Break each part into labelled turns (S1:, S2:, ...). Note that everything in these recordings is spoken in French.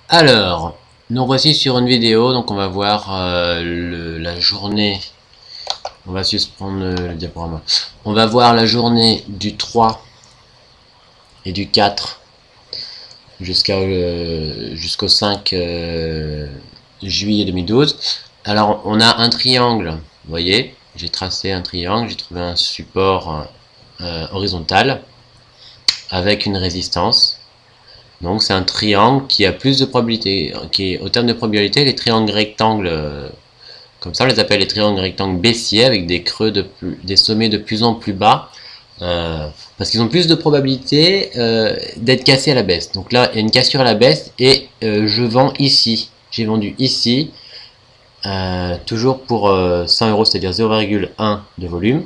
S1: Alors, nous voici sur une vidéo, donc on va voir la journée. On va suspendre le diaporama. On va voir la journée du 3 et du 4 jusqu'au 5 juillet 2012. Alors, on a un triangle, vous voyez, j'ai tracé un triangle, j'ai trouvé un support horizontal avec une résistance. Donc c'est un triangle qui a plus de probabilité, qui est au terme de probabilité, les triangles rectangles, comme ça on les appelle les triangles rectangles baissiers avec des creux des sommets de plus en plus bas, parce qu'ils ont plus de probabilité d'être cassés à la baisse. Donc là il y a une cassure à la baisse et je vends ici, j'ai vendu ici, toujours pour 100 euros, c'est-à-dire 0,1 de volume.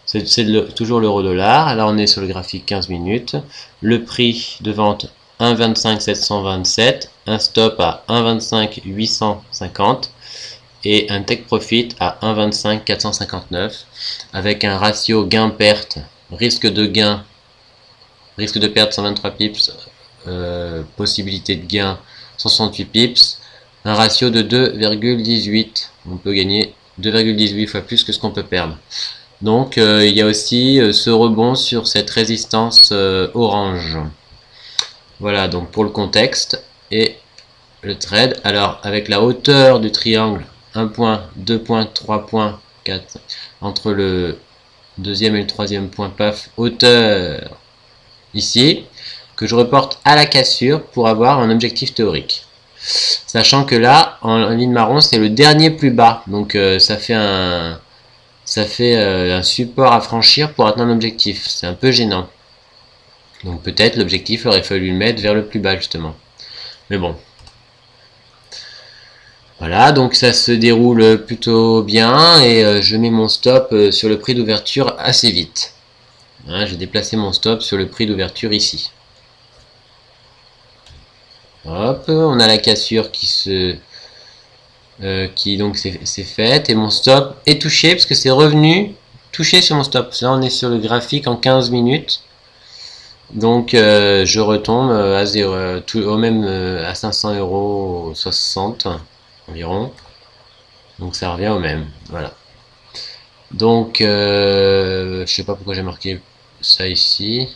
S1: C'est toujours l'euro-dollar. Là, on est sur le graphique 15 minutes. Le prix de vente 1,25 727. Un stop à 1,25 850. Et un take profit à 1,25 459. Avec un ratio gain-perte. Risque de perte 123 pips. Possibilité de gain 168 pips. Un ratio de 2,18. On peut gagner 2,18 fois plus que ce qu'on peut perdre. Donc il y a aussi ce rebond sur cette résistance orange. Voilà donc pour le contexte et le trade. Alors avec la hauteur du triangle 1 point, 2 points, 3 points, 4 entre le deuxième et le troisième point, paf, hauteur ici, que je reporte à la cassure pour avoir un objectif théorique. Sachant que là, en ligne marron, c'est le dernier plus bas. Donc ça fait un support à franchir pour atteindre l'objectif. C'est un peu gênant. Donc peut-être l'objectif aurait fallu le mettre vers le plus bas justement. Mais bon. Voilà, donc ça se déroule plutôt bien et je mets mon stop sur le prix d'ouverture assez vite. Hein, j'ai déplacé mon stop sur le prix d'ouverture ici. Hop, on a la cassure qui donc c'est faite et mon stop est touché parce que c'est revenu touché sur mon stop. Là on est sur le graphique en 15 minutes, donc je retombe à 0, au même à 500 euros 60 environ, donc ça revient au même. Voilà, donc je sais pas pourquoi j'ai marqué ça ici.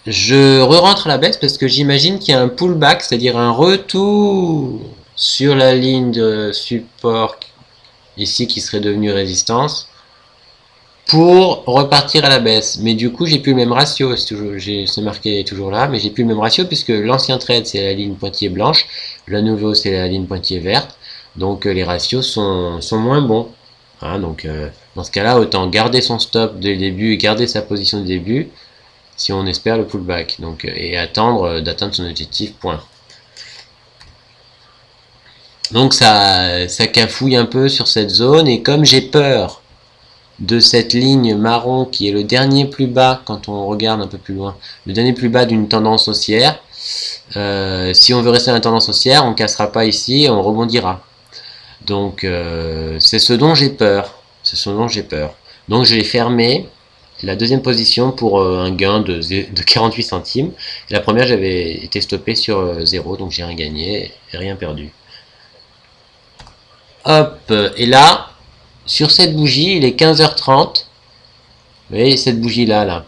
S1: Je re-rentre à la baisse parce que j'imagine qu'il y a un pullback, c'est-à-dire un retour sur la ligne de support ici qui serait devenue résistance pour repartir à la baisse. Mais du coup, j'ai plus le même ratio. C'est marqué toujours là, mais j'ai plus le même ratio puisque l'ancien trade c'est la ligne pointillée blanche, le nouveau c'est la ligne pointillée verte. Donc les ratios sont moins bons. Hein, donc dans ce cas-là, autant garder son stop dès le début et garder sa position du début si on espère le pullback, donc, et attendre d'atteindre son objectif, point. Donc ça cafouille un peu sur cette zone, et comme j'ai peur de cette ligne marron qui est le dernier plus bas, quand on regarde un peu plus loin, le dernier plus bas d'une tendance haussière, si on veut rester dans la tendance haussière, on ne cassera pas ici et on rebondira. Donc c'est ce dont j'ai peur. C'est ce dont j'ai peur. Donc je l'ai fermé. La deuxième position pour un gain de 48 centimes. Et la première, j'avais été stoppé sur 0, donc j'ai rien gagné et rien perdu. Hop, et là, sur cette bougie, il est 15h30. Vous voyez, cette bougie-là, là.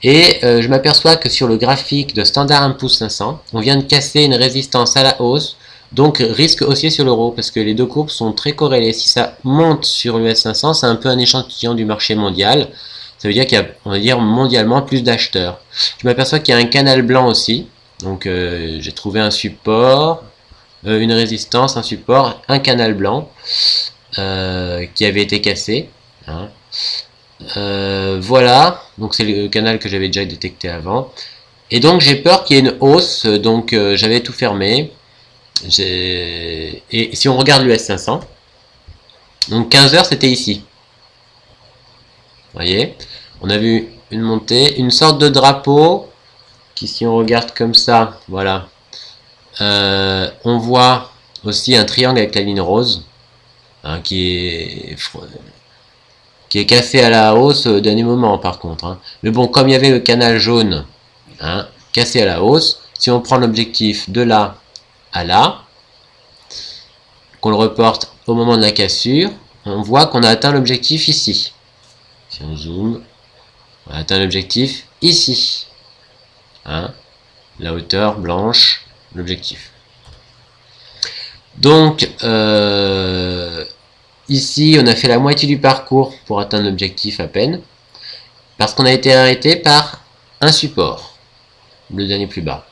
S1: Et je m'aperçois que sur le graphique de Standard & Poor's 500, on vient de casser une résistance à la hausse, donc risque haussier sur l'euro, parce que les deux courbes sont très corrélées. Si ça monte sur l'US 500, c'est un peu un échantillon du marché mondial. Ça veut dire qu'il y a, on va dire, mondialement plus d'acheteurs. Je m'aperçois qu'il y a un canal blanc aussi. Donc j'ai trouvé un support, une résistance, un support, un canal blanc qui avait été cassé. Hein. Voilà, donc c'est le canal que j'avais déjà détecté avant. Et donc j'ai peur qu'il y ait une hausse, donc j'avais tout fermé. Et si on regarde l'US 500, donc 15h c'était ici. Vous voyez, on a vu une montée, une sorte de drapeau qui, si on regarde comme ça, voilà, on voit aussi un triangle avec la ligne rose hein, qui est cassé à la hausse au dernier moment par contre. Hein. Mais bon, comme il y avait le canal jaune hein, cassé à la hausse, si on prend l'objectif de là à là, qu'on le reporte au moment de la cassure, on voit qu'on a atteint l'objectif ici. Si on zoome, on a atteint l'objectif ici. Hein, la hauteur blanche, l'objectif. Donc, ici, on a fait la moitié du parcours pour atteindre l'objectif à peine, parce qu'on a été arrêté par un support, le dernier plus bas.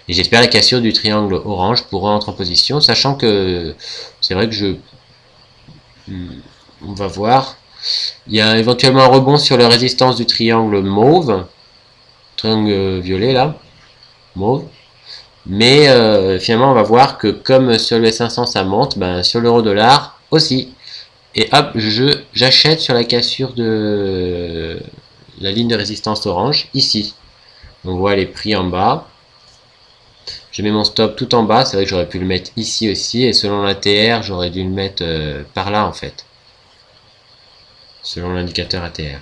S1: Et j'espère la cassure du triangle orange pour rentrer en position, sachant que c'est vrai que on va voir, il y a éventuellement un rebond sur la résistance du triangle mauve, triangle violet là, mauve. Mais finalement, on va voir que comme sur le S500 ça monte, ben, sur l'euro-dollar aussi. Et hop, j'achète sur la cassure de la ligne de résistance orange, ici. On voit les prix en bas. Je mets mon stop tout en bas. C'est vrai que j'aurais pu le mettre ici aussi. Et selon l'ATR, j'aurais dû le mettre par là en fait. Selon l'indicateur ATR.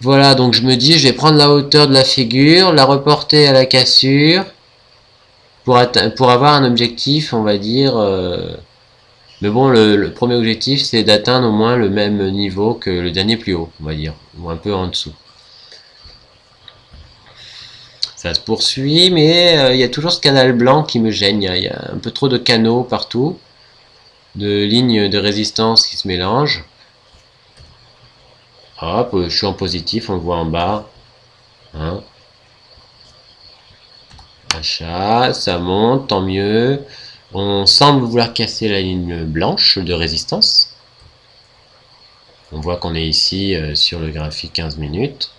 S1: Voilà, donc je me dis, je vais prendre la hauteur de la figure, la reporter à la cassure, pour avoir un objectif, on va dire... mais bon, le premier objectif, c'est d'atteindre au moins le même niveau que le dernier plus haut, on va dire, ou un peu en dessous. Ça se poursuit, mais il y a toujours ce canal blanc qui me gêne, il y a un peu trop de canaux partout, de lignes de résistance qui se mélangent. Hop, je suis en positif, on le voit en bas. Hein. Achat, ça monte, tant mieux. On semble vouloir casser la ligne blanche de résistance. On voit qu'on est ici sur le graphique 15 minutes.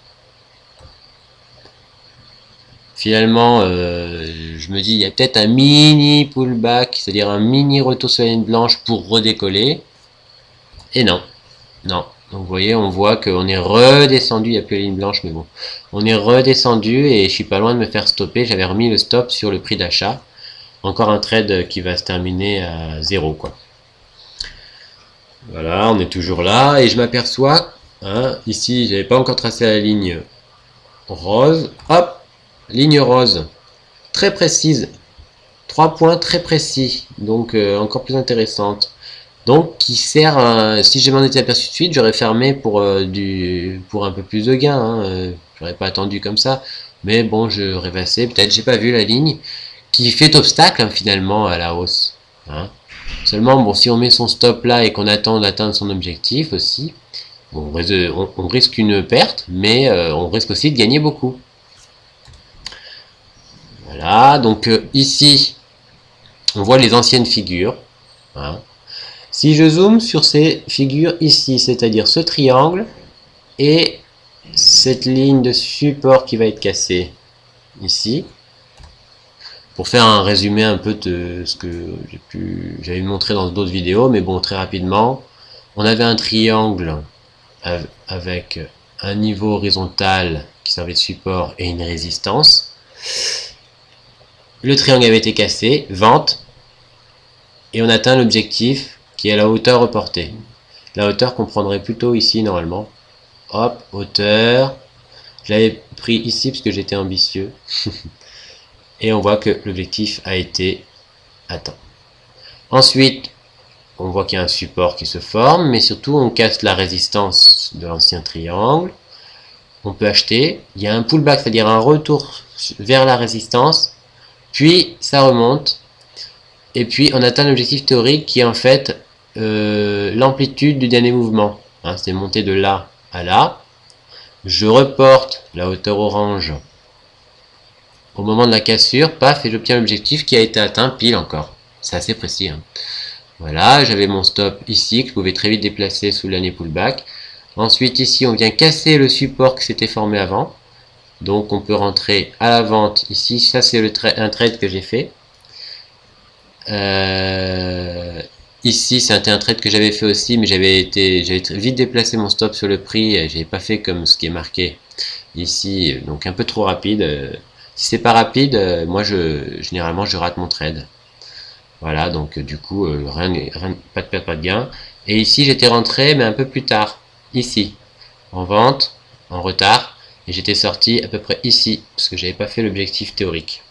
S1: Finalement, je me dis, il y a peut-être un mini pullback, c'est-à-dire un mini retour sur la ligne blanche pour redécoller. Et non, non. Donc vous voyez, on voit qu'on est redescendu, il n'y a plus la ligne blanche, mais bon. On est redescendu et je suis pas loin de me faire stopper. J'avais remis le stop sur le prix d'achat. Encore un trade qui va se terminer à 0, quoi. Voilà, on est toujours là. Et je m'aperçois, hein, ici, j'avais pas encore tracé la ligne rose. Hop, ligne rose. Très précise. 3 points très précis. Donc, encore plus intéressante. Donc, qui sert, si je m'en étais aperçu de suite, j'aurais fermé pour un peu plus de gain. Hein. J'aurais pas attendu comme ça. Mais bon, je rêvassais. Peut-être j'ai pas vu la ligne qui fait obstacle hein, finalement à la hausse. Hein. Seulement, bon, si on met son stop là et qu'on attend d'atteindre son objectif aussi, bon, on risque une perte, mais on risque aussi de gagner beaucoup. Voilà, donc ici, on voit les anciennes figures. Hein. Si je zoome sur ces figures ici, c'est-à-dire ce triangle et cette ligne de support qui va être cassée ici, pour faire un résumé un peu de ce que j'avais montré dans d'autres vidéos, mais bon, très rapidement, on avait un triangle avec un niveau horizontal qui servait de support et une résistance. Le triangle avait été cassé, vente, et on atteint l'objectif qui est la hauteur reportée. La hauteur qu'on prendrait plutôt ici normalement. Hop, hauteur. Je l'avais pris ici parce que j'étais ambitieux. Et on voit que l'objectif a été atteint. Ensuite, on voit qu'il y a un support qui se forme, mais surtout on casse la résistance de l'ancien triangle. On peut acheter. Il y a un pullback, c'est-à-dire un retour vers la résistance. Puis ça remonte. Et puis on atteint l'objectif théorique qui est en fait l'amplitude du dernier mouvement. Hein, c'est monter de là à là. Je reporte la hauteur orange au moment de la cassure, paf, et j'obtiens l'objectif qui a été atteint pile encore. C'est assez précis. Hein. Voilà, j'avais mon stop ici que je pouvais très vite déplacer sous l'année pullback. Ensuite ici on vient casser le support qui s'était formé avant. Donc on peut rentrer à la vente ici. Ça c'est un trade que j'ai fait. Ici c'était un trade que j'avais fait aussi, mais j'avais vite déplacé mon stop sur le prix. J'avais pas fait comme ce qui est marqué ici, donc un peu trop rapide. Si c'est pas rapide, moi généralement je rate mon trade. Voilà, donc du coup pas de perte, pas de gain. Et ici j'étais rentré mais un peu plus tard, ici, en vente, en retard. et j'étais sorti à peu près ici, parce que j'avais pas fait l'objectif théorique,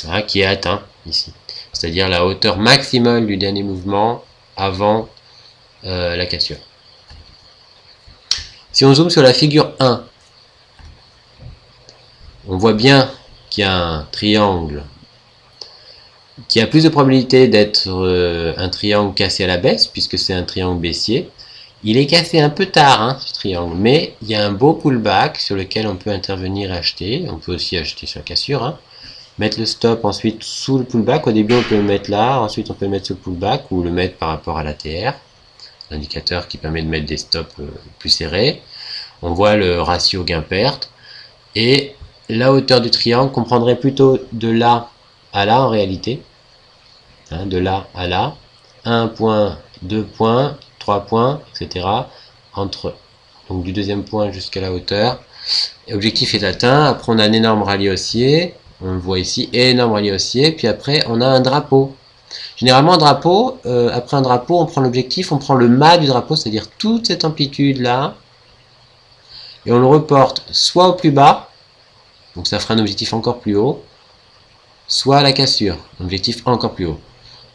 S1: hein, qui est atteint ici, c'est-à-dire la hauteur maximale du dernier mouvement avant la cassure. Si on zoome sur la figure 1, on voit bien qu'il y a un triangle qui a plus de probabilité d'être un triangle cassé à la baisse, puisque c'est un triangle baissier. Il est cassé un peu tard, hein, ce triangle, mais il y a un beau pullback sur lequel on peut intervenir et acheter. On peut aussi acheter sur la cassure. Hein. Mettre le stop ensuite sous le pullback. Au début, on peut le mettre là, ensuite on peut le mettre sous le pullback ou le mettre par rapport à l'ATR, l'indicateur qui permet de mettre des stops plus serrés. On voit le ratio gain-perte. Et la hauteur du triangle comprendrait plutôt de là à là en réalité. Hein, de là à là. 1 point, 2 points, 3 points, etc. Donc du deuxième point jusqu'à la hauteur. L'objectif est atteint. Après, on a un énorme rallye haussier. On le voit ici, énorme rallye haussier. Puis après, on a un drapeau. Généralement, un drapeau, après un drapeau, on prend l'objectif, on prend le mât du drapeau, c'est-à-dire toute cette amplitude-là. Et on le reporte soit au plus bas, donc ça fera un objectif encore plus haut, soit à la cassure, un objectif encore plus haut.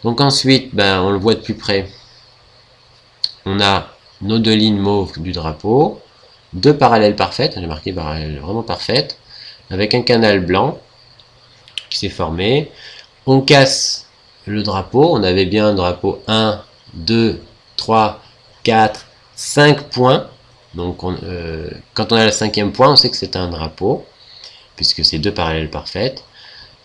S1: Donc ensuite, ben, on le voit de plus près. On a nos deux lignes mauves du drapeau, deux parallèles parfaites, j'ai marqué parallèles vraiment parfaites, avec un canal blanc qui s'est formé. On casse le drapeau, on avait bien un drapeau 1, 2, 3, 4, 5 points. Donc quand on a le cinquième point, on sait que c'est un drapeau, puisque c'est deux parallèles parfaites.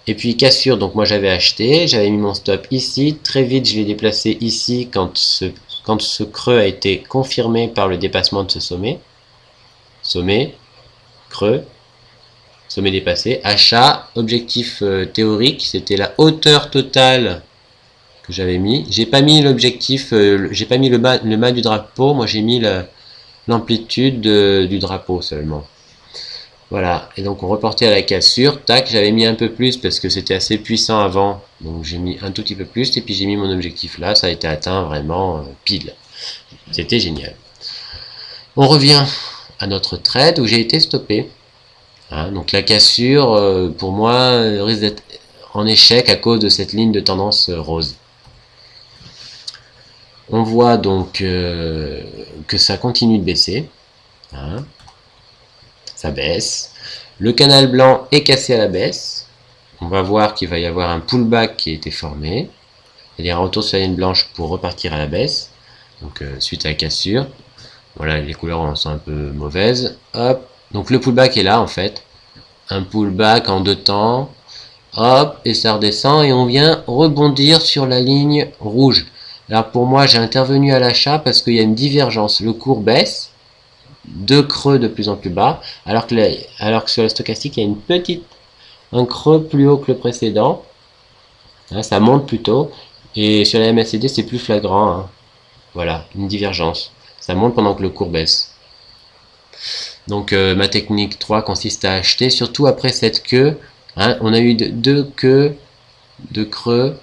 S1: Et puis cassure, donc moi j'avais acheté, j'avais mis mon stop ici, très vite je l'ai déplacé ici quand ce creux a été confirmé par le dépassement de ce sommet. Sommet, creux, sommet dépassé, achat, objectif théorique, c'était la hauteur totale que j'avais mis. J'ai pas mis l'objectif, j'ai pas mis le mât du drapeau, moi j'ai mis l'amplitude du drapeau seulement. Voilà, et donc on reportait à la cassure, tac, j'avais mis un peu plus parce que c'était assez puissant avant, donc j'ai mis un tout petit peu plus, et puis j'ai mis mon objectif là, ça a été atteint vraiment pile. C'était génial. On revient à notre trade où j'ai été stoppé. Hein, donc la cassure, pour moi, risque d'être en échec à cause de cette ligne de tendance rose. On voit donc que ça continue de baisser. Hein. Ça baisse. Le canal blanc est cassé à la baisse. On va voir qu'il va y avoir un pullback qui a été formé. C'est-à-dire un retour sur la ligne blanche pour repartir à la baisse. Donc suite à la cassure. Voilà, les couleurs sont un peu mauvaises. Hop. Donc le pullback est là en fait. Un pullback en deux temps. Hop, et ça redescend et on vient rebondir sur la ligne rouge. Alors pour moi, j'ai intervenu à l'achat parce qu'il y a une divergence. Le cours baisse. Deux creux de plus en plus bas, alors que sur la stochastique, il y a un creux plus haut que le précédent. Hein, ça monte plutôt. Et sur la MACD, c'est plus flagrant. Hein. Voilà, une divergence. Ça monte pendant que le cours baisse. Donc ma technique 3 consiste à acheter, surtout après cette queue. Hein, on a eu deux queues de creux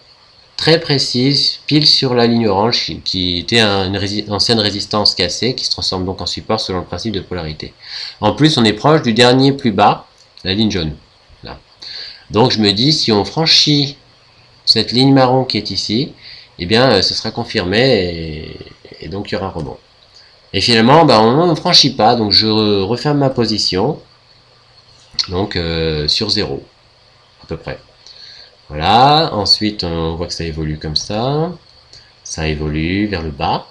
S1: très précise, pile sur la ligne orange, qui était une ancienne résistance cassée, qui se transforme donc en support selon le principe de polarité. En plus, on est proche du dernier plus bas, la ligne jaune. Là. Donc je me dis, si on franchit cette ligne marron qui est ici, eh bien, ce sera confirmé, et donc il y aura un rebond. Et finalement, ben, on ne franchit pas, donc je referme ma position, donc sur 0, à peu près. Voilà, ensuite on voit que ça évolue comme ça évolue vers le bas.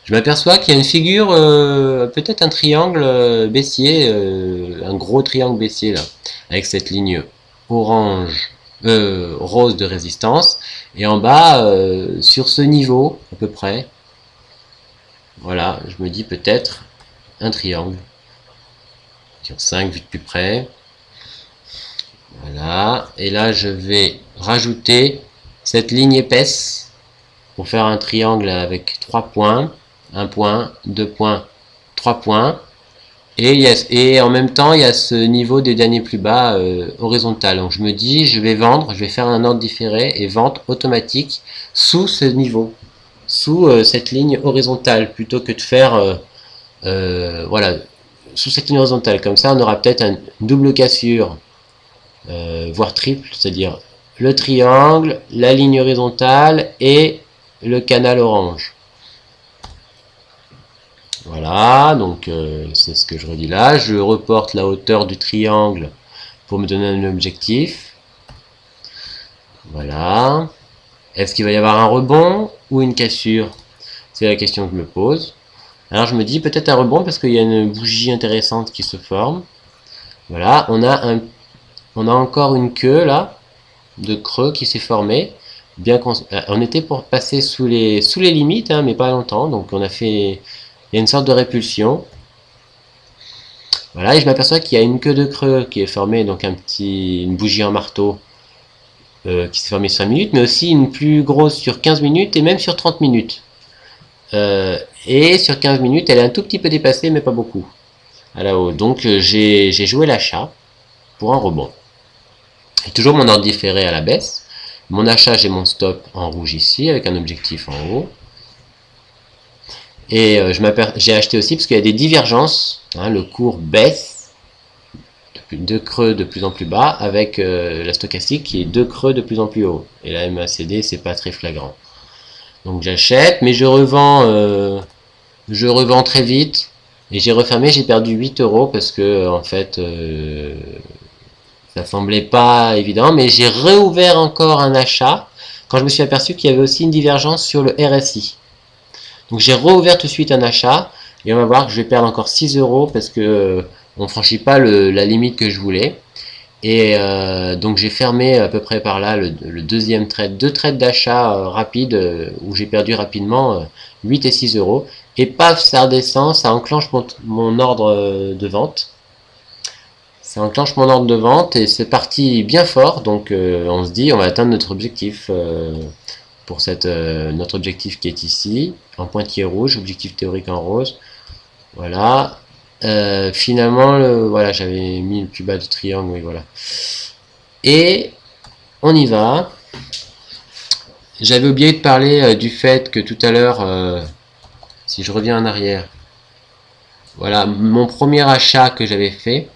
S1: Je m'aperçois qu'il y a une figure, peut-être un triangle baissier, un gros triangle baissier là, avec cette ligne orange, rose de résistance, et en bas, sur ce niveau à peu près, voilà, je me dis peut-être un triangle, sur 5 vu de plus près. Voilà, et là je vais rajouter cette ligne épaisse pour faire un triangle avec 3 points, 1 point, 2 points, 3 points, et en même temps il y a ce niveau des derniers plus bas horizontal. Donc je me dis, je vais vendre, je vais faire un ordre différé et vente automatique sous ce niveau, sous cette ligne horizontale, plutôt que de faire voilà, sous cette ligne horizontale. Comme ça, on aura peut-être une double cassure, voire triple, c'est-à-dire le triangle, la ligne horizontale et le canal orange. Voilà, donc c'est ce que je redis là. Je reporte la hauteur du triangle pour me donner un objectif. Voilà. Est-ce qu'il va y avoir un rebond ou une cassure? C'est la question que je me pose. Alors je me dis peut-être un rebond parce qu'il y a une bougie intéressante qui se forme. Voilà, on a encore une queue là, de creux qui s'est formée. Bien on était pour passer sous les limites, hein, mais pas longtemps. Donc on a fait, il y a une sorte de répulsion. Voilà, et je m'aperçois qu'il y a une queue de creux qui est formée, donc une bougie en marteau qui s'est formée sur 5 minutes, mais aussi une plus grosse sur 15 minutes et même sur 30 minutes. Et sur 15 minutes, elle est un tout petit peu dépassée, mais pas beaucoup, à la haut. Donc j'ai joué l'achat pour un rebond. Et toujours mon ordre différé à la baisse. Mon achat, j'ai mon stop en rouge ici, avec un objectif en haut. Et j'ai acheté aussi parce qu'il y a des divergences. Hein, le cours baisse, de creux de plus en plus bas, avec la stochastique qui est 2 creux de plus en plus haut. Et la MACD, c'est pas très flagrant. Donc j'achète, mais je revends très vite. Et j'ai refermé, j'ai perdu 8 € parce que en fait ça semblait pas évident, mais j'ai réouvert encore un achat quand je me suis aperçu qu'il y avait aussi une divergence sur le RSI. Donc j'ai réouvert tout de suite un achat et on va voir que je vais perdre encore 6 € parce que on ne franchit pas la limite que je voulais. Et donc j'ai fermé à peu près par là le deuxième trade, 2 trades d'achat rapides où j'ai perdu rapidement 8 et 6 €. Et paf, ça redescend, ça enclenche mon ordre de vente. Ça enclenche mon ordre de vente et c'est parti bien fort. Donc on se dit on va atteindre notre objectif pour notre objectif qui est ici, en pointillé rouge, objectif théorique en rose. Voilà. Finalement, voilà, j'avais mis le plus bas du triangle, oui, voilà. Et on y va. J'avais oublié de parler du fait que tout à l'heure, si je reviens en arrière, voilà, mon premier achat que j'avais fait,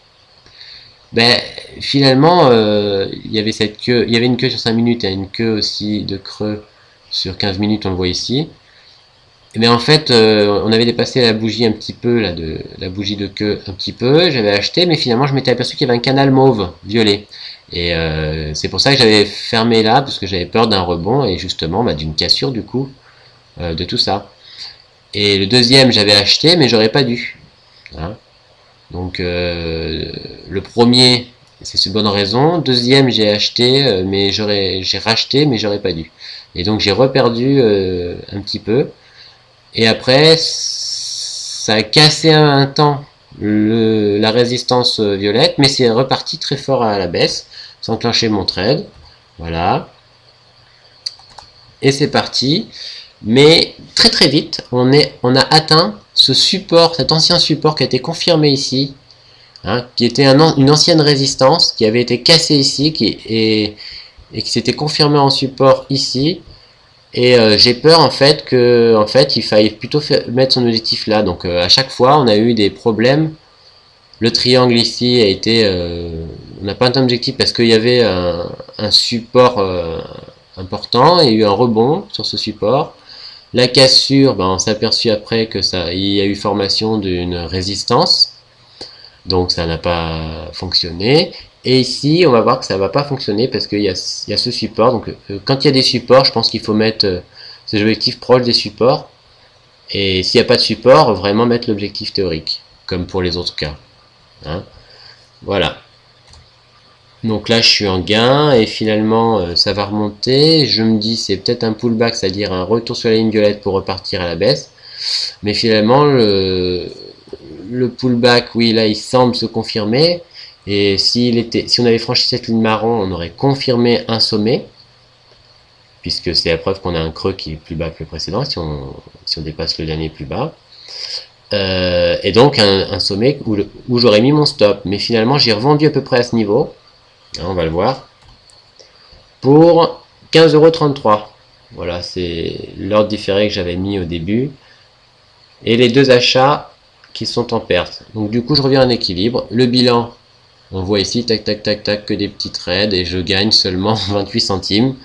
S1: ben finalement, il y avait cette queue, il y avait une queue sur 5 minutes et une queue aussi de creux sur 15 minutes, on le voit ici. Mais en fait, on avait dépassé la bougie un petit peu, là, la bougie de queue un petit peu, j'avais acheté, mais finalement je m'étais aperçu qu'il y avait un canal mauve, violet. Et c'est pour ça que j'avais fermé là, parce que j'avais peur d'un rebond, et justement d'une cassure du coup, de tout ça. Et le deuxième j'avais acheté, mais j'aurais pas dû. Hein. Donc le premier, c'est une bonne raison. Deuxième, j'ai acheté, mais j'ai racheté, mais j'aurais pas dû. Et donc j'ai reperdu un petit peu. Et après, ça a cassé un temps la résistance violette, mais c'est reparti très fort à la baisse, sans enclencher mon trade. Voilà. Et c'est parti. Mais très très vite, on a atteint ce support, cet ancien support qui a été confirmé ici, hein, qui était une ancienne résistance, qui avait été cassée ici, et qui s'était confirmé en support ici. Et j'ai peur en fait il faille plutôt mettre son objectif là. Donc à chaque fois on a eu des problèmes. Le triangle ici a été, on n'a pas un objectif parce qu'il y avait un support important, il y a eu un rebond sur ce support. La cassure, on s'est aperçu après que il y a eu formation d'une résistance, donc ça n'a pas fonctionné. Et ici, on va voir que ça ne va pas fonctionner parce qu'il y a ce support. Donc, quand il y a des supports, je pense qu'il faut mettre ces objectifs proches des supports. Et s'il n'y a pas de support, vraiment mettre l'objectif théorique, comme pour les autres cas. Hein, voilà. Donc là, je suis en gain et finalement, ça va remonter. Je me dis, c'est peut-être un pullback, c'est-à-dire un retour sur la ligne violette pour repartir à la baisse. Mais finalement, le pullback, oui, là, il semble se confirmer. Et si on avait franchi cette ligne marron, on aurait confirmé un sommet, puisque c'est la preuve qu'on a un creux qui est plus bas que le précédent, si on dépasse le dernier plus bas. Et donc un sommet où j'aurais mis mon stop. Mais finalement, j'ai revendu à peu près à ce niveau, hein, on va le voir, pour 15,33 €. Voilà, c'est l'ordre différé que j'avais mis au début. Et les deux achats qui sont en perte. Donc du coup, je reviens en équilibre. Le bilan, on voit ici, tac, tac, tac, tac, que des petits trades et je gagne seulement 28 centimes.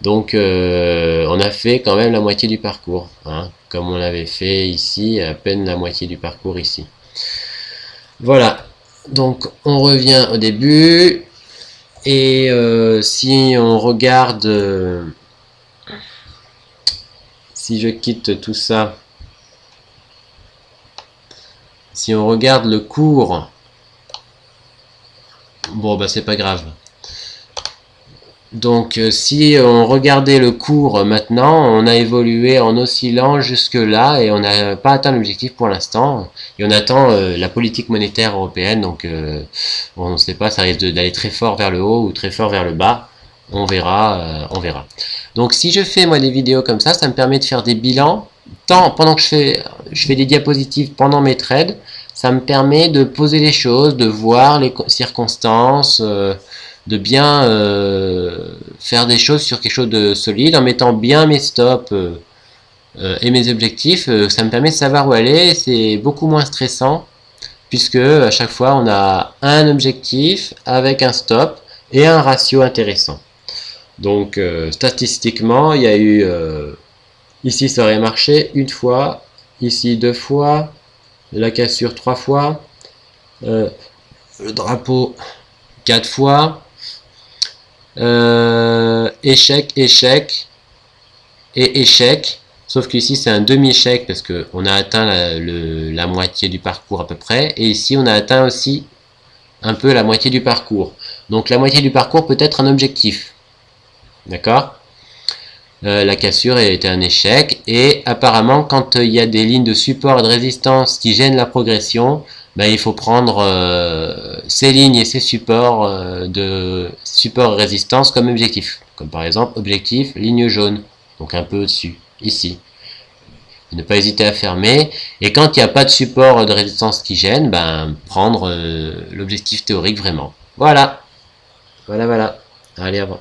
S1: Donc on a fait quand même la moitié du parcours, hein, comme on avait fait ici, à peine la moitié du parcours ici. Voilà, donc on revient au début, et si on regarde, si je quitte tout ça, si on regarde le cours, bon bah c'est pas grave. Donc si on regardait le cours maintenant, on a évolué en oscillant jusque là et on n'a pas atteint l'objectif pour l'instant. Et on attend la politique monétaire européenne, donc on ne sait pas, ça risque d'aller très fort vers le haut ou très fort vers le bas. On verra, on verra. Donc si je fais moi des vidéos comme ça me permet de faire des bilans. Tant pendant que je fais des diapositives pendant mes trades, ça me permet de poser les choses, de voir les circonstances, de bien faire des choses sur quelque chose de solide en mettant bien mes stops et mes objectifs. Ça me permet de savoir où aller, c'est beaucoup moins stressant puisque à chaque fois on a un objectif avec un stop et un ratio intéressant. Donc statistiquement il y a eu ici ça aurait marché une fois, ici 2 fois, la cassure 3 fois, le drapeau 4 fois, échec, échec et échec. Sauf qu'ici c'est un demi-échec parce qu'on a atteint la moitié du parcours à peu près. Et ici on a atteint aussi un peu la moitié du parcours. Donc la moitié du parcours peut être un objectif. D'accord ? La cassure était un échec. Et apparemment quand il y a des lignes de support et de résistance qui gênent la progression, ben, il faut prendre ces lignes et ces supports de support et résistance comme objectif. Comme par exemple objectif ligne jaune. Donc un peu au-dessus, ici. Ne pas hésiter à fermer. Et quand il n'y a pas de support de résistance qui gêne, ben, prendre l'objectif théorique vraiment. Voilà. Voilà, voilà. Allez, avant.